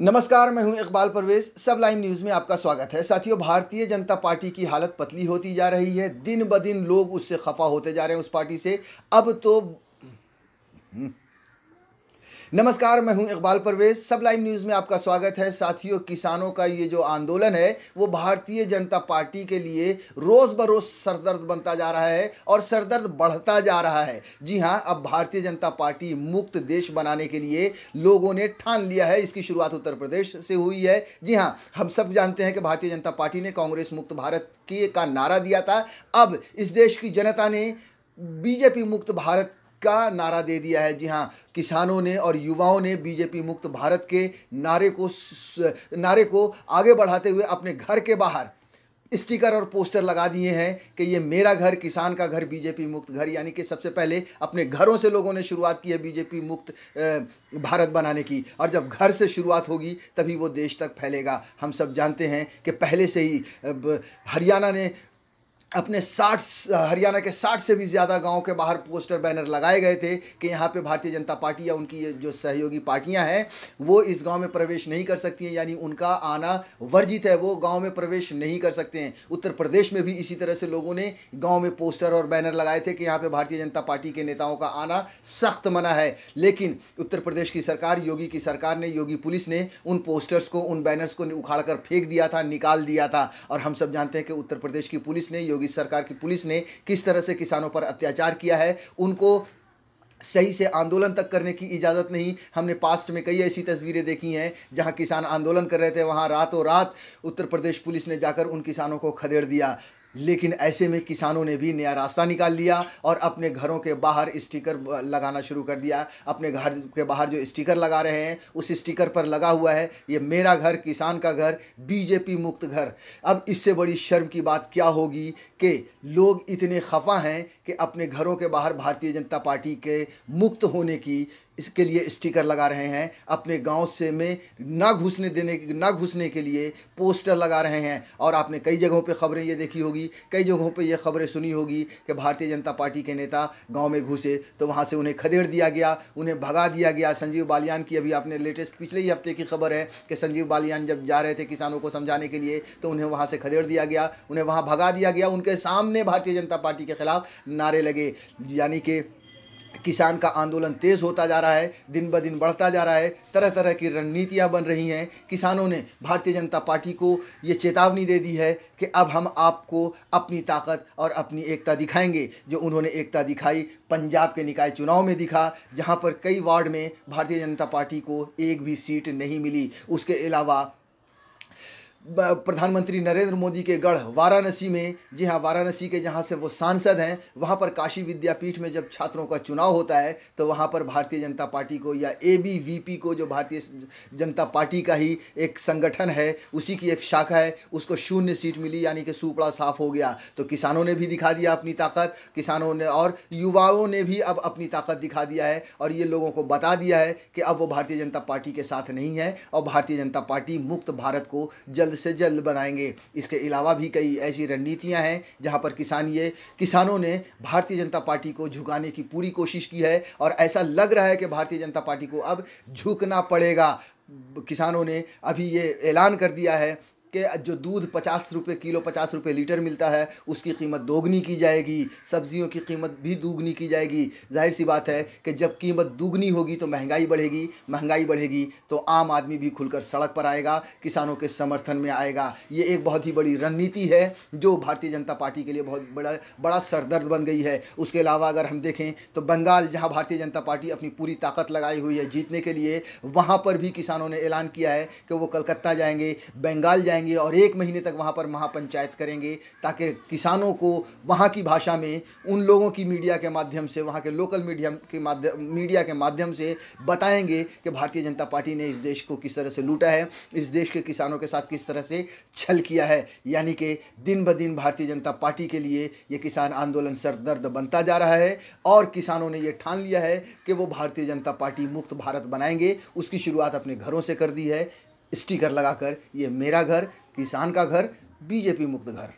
नमस्कार, मैं हूं इकबाल परवेज। सब लाइव न्यूज़ में आपका स्वागत है। साथियों, भारतीय जनता पार्टी की हालत पतली होती जा रही है। दिन ब दिन लोग उससे खफा होते जा रहे हैं, उस पार्टी से। अब तो नमस्कार, मैं हूं इकबाल परवेज। सब लाइव न्यूज़ में आपका स्वागत है। साथियों, किसानों का ये जो आंदोलन है वो भारतीय जनता पार्टी के लिए रोज़ बरोज़ सरदर्द बनता जा रहा है और सरदर्द बढ़ता जा रहा है। जी हां, अब भारतीय जनता पार्टी मुक्त देश बनाने के लिए लोगों ने ठान लिया है। इसकी शुरुआत उत्तर प्रदेश से हुई है। जी हाँ, हम सब जानते हैं कि भारतीय जनता पार्टी ने कांग्रेस मुक्त भारत का नारा दिया था। अब इस देश की जनता ने बीजेपी मुक्त भारत का नारा दे दिया है। जी हाँ, किसानों ने और युवाओं ने बीजेपी मुक्त भारत के नारे को आगे बढ़ाते हुए अपने घर के बाहर स्टिकर और पोस्टर लगा दिए हैं कि ये मेरा घर, किसान का घर, बीजेपी मुक्त घर। यानी कि सबसे पहले अपने घरों से लोगों ने शुरुआत की है बीजेपी मुक्त भारत बनाने की, और जब घर से शुरुआत होगी तभी वो देश तक फैलेगा। हम सब जानते हैं कि पहले से ही हरियाणा ने अपने हरियाणा के 60 से भी ज़्यादा गांवों के बाहर पोस्टर बैनर लगाए गए थे कि यहाँ पे भारतीय जनता पार्टी या उनकी जो सहयोगी पार्टियां हैं वो इस गांव में प्रवेश नहीं कर सकती हैं, यानी उनका आना वर्जित है, वो गांव में प्रवेश नहीं कर सकते हैं। उत्तर प्रदेश में भी इसी तरह से लोगों ने गांव में पोस्टर और बैनर लगाए थे कि यहाँ पे भारतीय जनता पार्टी के नेताओं का आना सख्त मना है। लेकिन उत्तर प्रदेश की सरकार, योगी की सरकार ने, योगी पुलिस ने उन पोस्टर्स को, उन बैनर्स को उखाड़ कर फेंक दिया था, निकाल दिया था। और हम सब जानते हैं कि उत्तर प्रदेश की पुलिस ने, योगी सरकार की पुलिस ने किस तरह से किसानों पर अत्याचार किया है। उनको सही से आंदोलन तक करने की इजाज़त नहीं। हमने पास्ट में कई ऐसी तस्वीरें देखी हैं जहां किसान आंदोलन कर रहे थे, वहां रातों रात उत्तर प्रदेश पुलिस ने जाकर उन किसानों को खदेड़ दिया। लेकिन ऐसे में किसानों ने भी नया रास्ता निकाल लिया और अपने घरों के बाहर स्टिकर लगाना शुरू कर दिया। अपने घर के बाहर जो स्टिकर लगा रहे हैं उस स्टिकर पर लगा हुआ है, ये मेरा घर, किसान का घर, बीजेपी मुक्त घर। अब इससे बड़ी शर्म की बात क्या होगी कि लोग इतने खफा हैं कि अपने घरों के बाहर भारतीय जनता पार्टी के मुक्त होने की इसके लिए स्टिकर लगा रहे हैं। अपने गांव से में ना घुसने के लिए पोस्टर लगा रहे हैं। और आपने कई जगहों पे खबरें ये देखी होगी, कई जगहों पे ये खबरें सुनी होगी कि भारतीय जनता पार्टी के नेता गांव में घुसे तो वहां से उन्हें खदेड़ दिया गया, उन्हें भगा दिया गया। संजीव बालियान की अभी आपने लेटेस्ट पिछले ही हफ्ते की खबर है कि संजीव बालियान जब जा रहे थे किसानों को समझाने के लिए तो उन्हें वहाँ से खदेड़ दिया गया, उन्हें वहाँ भगा दिया गया। उनके सामने भारतीय जनता पार्टी के खिलाफ नारे लगे। यानी कि किसान का आंदोलन तेज़ होता जा रहा है, दिन ब दिन बढ़ता जा रहा है। तरह तरह की रणनीतियां बन रही हैं। किसानों ने भारतीय जनता पार्टी को ये चेतावनी दे दी है कि अब हम आपको अपनी ताकत और अपनी एकता दिखाएंगे। जो उन्होंने एकता दिखाई पंजाब के निकाय चुनाव में दिखा, जहां पर कई वार्ड में भारतीय जनता पार्टी को एक भी सीट नहीं मिली। उसके अलावा प्रधानमंत्री नरेंद्र मोदी के गढ़ वाराणसी में, जी हाँ, वाराणसी के जहाँ से वो सांसद हैं, वहाँ पर काशी विद्यापीठ में जब छात्रों का चुनाव होता है तो वहाँ पर भारतीय जनता पार्टी को या ABVP को, जो भारतीय जनता पार्टी का ही एक संगठन है, उसी की एक शाखा है, उसको 0 सीट मिली। यानी कि सूपड़ा साफ हो गया। तो किसानों ने भी दिखा दिया अपनी ताकत, किसानों ने और युवाओं ने भी अब अपनी ताकत दिखा दिया है और ये लोगों को बता दिया है कि अब वो भारतीय जनता पार्टी के साथ नहीं है और भारतीय जनता पार्टी मुक्त भारत को जल्द से जल्द बनाएंगे। इसके अलावा भी कई ऐसी रणनीतियां हैं जहां पर किसानों ने भारतीय जनता पार्टी को झुकाने की पूरी कोशिश की है और ऐसा लग रहा है कि भारतीय जनता पार्टी को अब झुकना पड़ेगा। किसानों ने अभी ये ऐलान कर दिया है कि जो दूध 50 रुपये किलो, 50 रुपये लीटर मिलता है उसकी कीमत दोगुनी की जाएगी, सब्जियों की कीमत भी दोगुनी की जाएगी। जाहिर सी बात है कि जब कीमत दोगुनी होगी तो महंगाई बढ़ेगी, महंगाई बढ़ेगी तो आम आदमी भी खुलकर सड़क पर आएगा, किसानों के समर्थन में आएगा। ये एक बहुत ही बड़ी रणनीति है जो भारतीय जनता पार्टी के लिए बहुत बड़ा सरदर्द बन गई है। उसके अलावा अगर हम देखें तो बंगाल, जहाँ भारतीय जनता पार्टी अपनी पूरी ताकत लगाई हुई है जीतने के लिए, वहाँ पर भी किसानों ने ऐलान किया है कि वो कलकत्ता जाएंगे, बंगाल जाएंगे और 1 महीने तक वहाँ पर महापंचायत करेंगे ताकि किसानों को वहाँ की भाषा में उन लोगों की मीडिया के माध्यम से, वहाँ के लोकल मीडिया के माध्यम से बताएंगे कि भारतीय जनता पार्टी ने इस देश को किस तरह से लूटा है, इस देश के किसानों के साथ किस तरह से छल किया है। यानी कि दिन ब दिन भारतीय जनता पार्टी के लिए ये किसान आंदोलन सरदर्द बनता जा रहा है और किसानों ने ये ठान लिया है कि वो भारतीय जनता पार्टी मुक्त भारत बनाएंगे। उसकी शुरुआत अपने घरों से कर दी है, स्टिकर लगाकर, ये मेरा घर, किसान का घर, बीजेपी मुक्त घर।